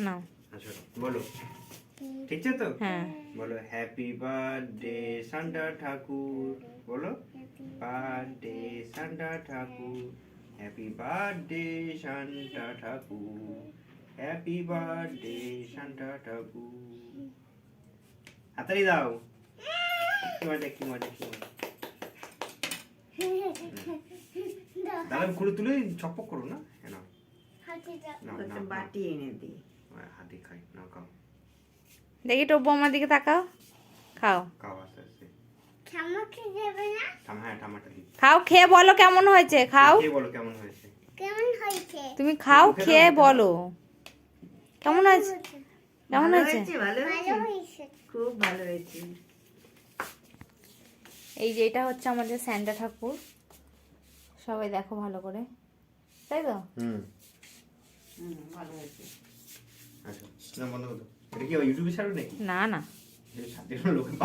নাও। আচ্ছা বলো, ঠিক আছে তো? হ্যাঁ। বলো হ্যাপি বার্থডে সান্টা ঠাকুর, বলো বার্থডে সান্টা ঠাকুর, হ্যাপি বার্থডে সান্টা ঠাকুর, হ্যাপি বার্থডে সান্টা ঠাকুর। হাতালি দাও। কি মজা, কি মজা, কি মজা। দাদা খুলে তুলে চকপক করো না, না একটা বাটি এনে দিই। হাতে খাই না, খাও দেখি টব্বু আমার দিকে তাকাও, খাও খাও আস্তে আস্তে। আমাকে দেবে না? হ্যাঁ টামাটা দিই। খাও, খেয়ে বলো কেমন হয়েছে, খাও। খেয়ে বলো কেমন হয়েছে। কেমন হয়েছে? তুমি খাও, মুখে দাও, খেয়ে মুখে দাও। বলো কেমন হয়েছে, কেমন ভালো হয়েছে। ভালো ভালো হয়েছে, হয়েছে। খুব ভালো হয়েছে। এই যে এটা হচ্ছে আমাদের স্যান্টা ঠাকুর, সবাই দেখো ভালো করে, তাই তো। ভালো হয়েছে। আচ্ছা না বন্ধ করো, এটা কি ইউটিউবে ছাড়বে নাকি? না না, এটা সাথে লোকে